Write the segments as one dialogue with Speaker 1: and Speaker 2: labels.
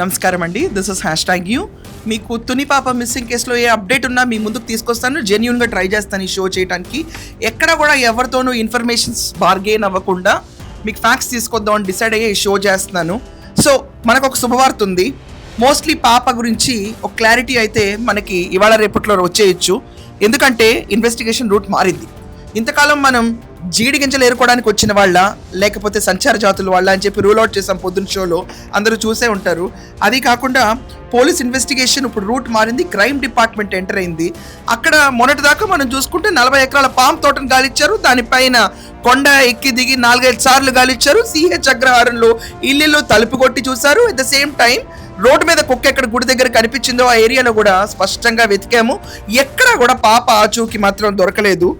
Speaker 1: నమస్కారం అండి, this is #you. మీకు తుని పాప మిస్సింగ్ కేసులో ఏ అప్డేట్ ఉన్నా మీ ముందుకు తీసుకొస్తాను. జెన్యూన్గా ట్రై చేస్తాను ఈ షో చేయడానికి. ఎక్కడ కూడా ఎవరితోనూ ఇన్ఫర్మేషన్స్ బార్గెయిన్ అవ్వకుండా మీకు ఫ్యాక్ట్స్ తీసుకొద్దాం అని డిసైడ్ అయ్యే ఈ షో చేస్తున్నాను. సో మనకు ఒక శుభవార్త ఉంది. మోస్ట్లీ పాప గురించి ఒక క్లారిటీ అయితే మనకి ఇవాళ రేపట్లో వచ్చేయచ్చు. ఎందుకంటే ఇన్వెస్టిగేషన్ రూట్ మారింది. ఇంతకాలం మనం జీడి గింజలు ఏరుకోవడానికి వచ్చిన వాళ్ళ లేకపోతే సంచార జాతుల వాళ్ళ అని చెప్పి రూల్ అవుట్ చేసాం పొద్దున్న షోలో, అందరూ చూసే ఉంటారు. అది కాకుండా పోలీస్ ఇన్వెస్టిగేషన్ ఇప్పుడు రూట్ మారింది, క్రైమ్ డిపార్ట్మెంట్ ఎంటర్ అయింది. అక్కడ మొన్నటిదాకా మనం చూసుకుంటే 40 ఎకరాల పామ్ తోటను గాలిచ్చారు, దానిపైన కొండ ఎక్కి దిగి 4-5 సార్లు గాలిచ్చారు. CH అగ్రహారంలో ఇల్లు తలుపు కొట్టి చూశారు. At the same time road మీద కుక్క ఎక్కడ గుడి దగ్గర కనిపించిందో ఆ ఏరియాలో కూడా స్పష్టంగా వెతికాము. ఎక్కడ కూడా పాప ఆచూకీ మాత్రం దొరకలేదు.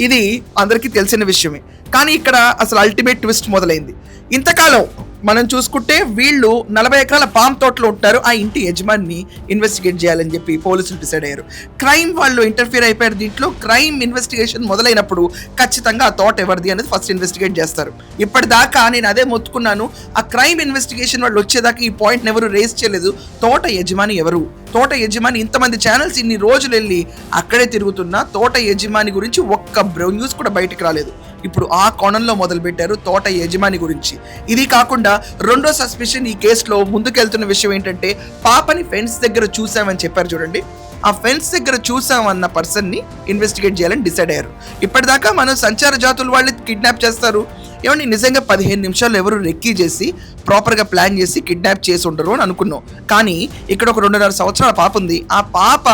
Speaker 1: ఇది అందరికీ తెలిసిన విషయమే. కానీ ఇక్కడ అసలు అల్టిమేట్ ట్విస్ట్ మొదలైంది. ఇంతకాలం మనం చూసుకుంటే వీళ్ళు 40 ఎకరాల పామ్ తోటలో ఉంటారు. ఆ ఇంటి యజమాని ఇన్వెస్టిగేట్ చేయాలని చెప్పి పోలీసులు డిసైడ్ అయ్యారు. క్రైమ్ వాళ్ళు ఇంటర్ఫియర్ అయిపోయారు. దీంట్లో క్రైమ్ ఇన్వెస్టిగేషన్ మొదలైనప్పుడు ఖచ్చితంగా ఆ తోట ఎవరిది అనేది ఫస్ట్ ఇన్వెస్టిగేట్ చేస్తారు. ఇప్పటిదాకా నేను అదే మొత్తుకున్నాను, ఆ క్రైమ్ ఇన్వెస్టిగేషన్ వాళ్ళు వచ్చేదాకా ఈ పాయింట్ ఎవరు రేస్ చేయలేదు. తోట యజమాని ఎవరు, తోట యజమాని, ఇంతమంది ఛానల్స్ ఇన్ని రోజులు వెళ్ళి అక్కడే తిరుగుతున్నా తోట యజమాని గురించి ఒక్క న్యూస్ కూడా బయటకు రాలేదు. ఇప్పుడు ఆ కోణంలో మొదలు పెట్టారు తోట యజమాని గురించి. ఇది కాకుండా రెండో సస్పెషన్ ఈ కేసులో ముందుకెళ్తున్న విషయం ఏంటంటే, పాపని ఫెన్స్ దగ్గర చూసామని చెప్పారు చూడండి. ఆ ఫెన్స్ దగ్గర చూసామన్న పర్సన్ని ఇన్వెస్టిగేట్ చేయాలని డిసైడ్ అయ్యారు. ఇప్పటిదాకా మనం సంచార జాతుల వాళ్ళు కిడ్నాప్ చేస్తారు, ఏమండి నిజంగా 15 నిమిషాలు ఎవరు రెక్కీ చేసి ప్రాపర్గా ప్లాన్ చేసి కిడ్నాప్ చేసి ఉండరు అని అనుకున్నాం. కానీ ఇక్కడ ఒక 2.5 సంవత్సరాల పాప ఉంది. ఆ పాప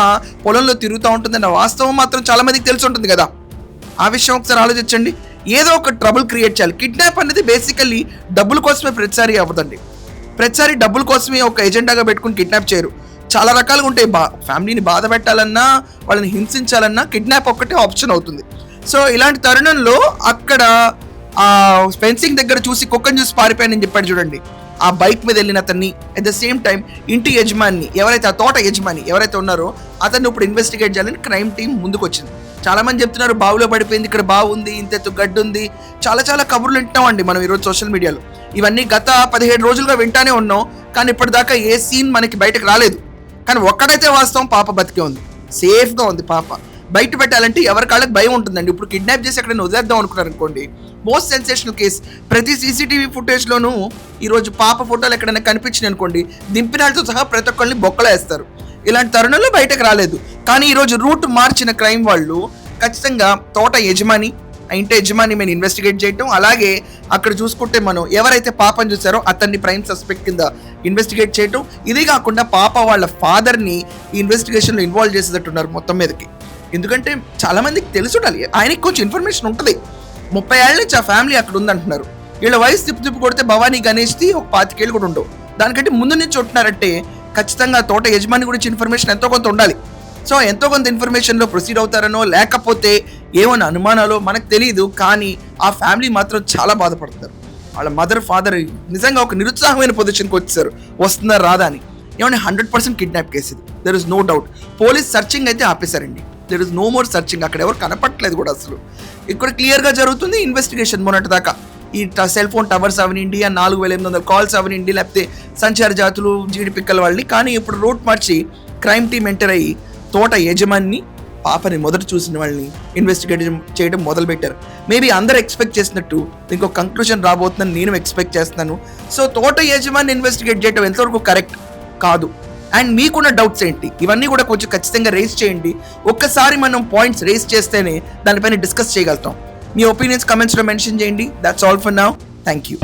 Speaker 1: పొలంలో తిరుగుతూ ఉంటుందన్న వాస్తవం మాత్రం చాలా మందికి తెలిసి ఉంటుంది కదా. ఆ విషయం ఒకసారి ఆలోచించండి. ఏదో ఒక ట్రబుల్ క్రియేట్ చేయాలి. కిడ్నాప్ అనేది బేసికల్లీ డబ్బుల కోసమే ప్రతిసారి అవ్వదండి. ప్రతిసారి డబ్బుల కోసమే ఒక ఎజెండాగా పెట్టుకుని కిడ్నాప్ చేయరు. చాలా రకాలుగా ఉంటాయి. ఫ్యామిలీని బాధ పెట్టాలన్నా, వాళ్ళని హింసించాలన్నా కిడ్నాప్ ఒక్కటే ఆప్షన్ అవుతుంది. సో ఇలాంటి తరుణంలో అక్కడ ఆ ఫెన్సింగ్ దగ్గర చూసి కుక్కని చూసి పారిపోయానని చెప్పాడు చూడండి. ఆ బైక్ మీద వెళ్ళిన అతన్ని, అట్ ద సేమ్ టైం ఇంటి యజమాని ఎవరైతే, ఆ తోట యజమాని ఎవరైతే ఉన్నారో అతన్ని ఇప్పుడు ఇన్వెస్టిగేట్ చేయాలని క్రైమ్ టీం ముందుకు వచ్చింది. చాలా మంది చెప్తున్నారు బావులో పడిపోయింది, ఇక్కడ బాగుంది, ఇంత గడ్డు ఉంది, చాలా కబుర్లు వింటామండి మనం ఈరోజు సోషల్ మీడియాలో. ఇవన్నీ గత 17 రోజులుగా వింటానే ఉన్నాం. కానీ ఇప్పటిదాకా ఏ సీన్ మనకి బయటకు రాలేదు. కానీ ఒక్కడైతే వాస్తవం, పాప బతికే ఉంది, సేఫ్గా ఉంది. పాప బయట పెట్టాలంటే ఎవరి కాళ్ళకి భయం ఉంటుందండి. ఇప్పుడు కిడ్నాప్ చేసి ఎక్కడైనా వదిలేద్దాం అనుకున్నారు అనుకోండి, మోస్ట్ సెన్సేషనల్ కేసు. ప్రతి CCTV ఫుటేజ్లోనూ ఈరోజు పాప ఫోటోలు ఎక్కడైనా కనిపించినాయి అనుకోండి, దింపినాళ్ళతో సహా ప్రతి ఒక్కరిని బొక్కలో వేస్తారు. ఇలాంటి తరుణంలో బయటకు రాలేదు. కానీ ఈరోజు రూట్ మార్చిన క్రైమ్ వాళ్ళు ఖచ్చితంగా తోట యజమాని, ఆ ఇంటి యజమాని మేము ఇన్వెస్టిగేట్ చేయటం, అలాగే అక్కడ చూసుకుంటే మనం ఎవరైతే పాపను చూసారో అతన్ని ప్రైమ్ సస్పెక్ట్ కింద ఇన్వెస్టిగేట్ చేయటం. ఇది కాకుండా పాప వాళ్ళ ఫాదర్ని ఈ ఇన్వెస్టిగేషన్లో ఇన్వాల్వ్ చేసేటట్టున్నారు మొత్తం మీదకి. ఎందుకంటే చాలా మందికి తెలిసి ఉండాలి, ఆయనకి కొంచెం ఇన్ఫర్మేషన్ ఉంటుంది. 30 ఏళ్ళ నుంచి ఆ ఫ్యామిలీ అక్కడ ఉందంటున్నారు. వీళ్ళ వయసు తిప్పు కొడితే భవానీ గణేష్ది ఒక 25 ఏళ్ళు కూడా ఉండవు. దానికంటే ముందు నుంచి ఉంటున్నారంటే ఖచ్చితంగా తోట యజమాని గురించి ఇన్ఫర్మేషన్ ఎంతో కొంత ఉండాలి. సో ఎంతో కొంత ఇన్ఫర్మేషన్లో ప్రొసీడ్ అవుతారనో లేకపోతే ఏమైనా అనుమానాలో మనకు తెలియదు. కానీ ఆ ఫ్యామిలీ మాత్రం చాలా బాధపడతారు. వాళ్ళ మదర్ ఫాదర్ నిజంగా ఒక నిరుత్సాహమైన పొజిషన్కి వచ్చేసారు, వస్తున్నారు రాదా అని. ఏమన్నా 100% కిడ్నాప్ కేసు ఇది, there is no doubt. Police searching అయితే ఆపేశారండి, there is no more searching. అక్కడ ఎవరు కనపట్లేదు కూడా అసలు. ఇక్కడ క్లియర్గా జరుగుతుంది ఇన్వెస్టిగేషన్. మొన్నటి దాకా ఈ సెల్ ఫోన్ టవర్స్ అవనిండి, ఆ 4800 కాల్స్ అవనిండి, లేకపోతే సంచార జాతులు జీడి పిక్కల వాళ్ళని. కానీ ఇప్పుడు రూట్ మార్చి క్రైమ్ టీం ఎంటర్ అయ్యి తోట యజమాని, పాపని మొదట చూసిన వాళ్ళని ఇన్వెస్టిగేట్ చేయడం మొదలుపెట్టారు. మేబీ అందరూ ఎక్స్పెక్ట్ చేసినట్టు ఇంకో కంక్లూజన్ రాబోతుందని నేను ఎక్స్పెక్ట్ చేస్తున్నాను. సో తోట యజమాని ఇన్వెస్టిగేట్ చేయడం ఎంతవరకు కరెక్ట్ కాదు, అండ్ మీకున్న డౌట్స్ ఏంటి, ఇవన్నీ కూడా కొంచెం ఖచ్చితంగా రేస్ చేయండి. ఒక్కసారి మనం పాయింట్స్ రేస్ చేస్తేనే దానిపైన డిస్కస్ చేయగలుగుతాం. మీ ఒపీనియన్స్ కమెంట్స్లో మెన్షన్ చేయండి. That's all for now. Thank you.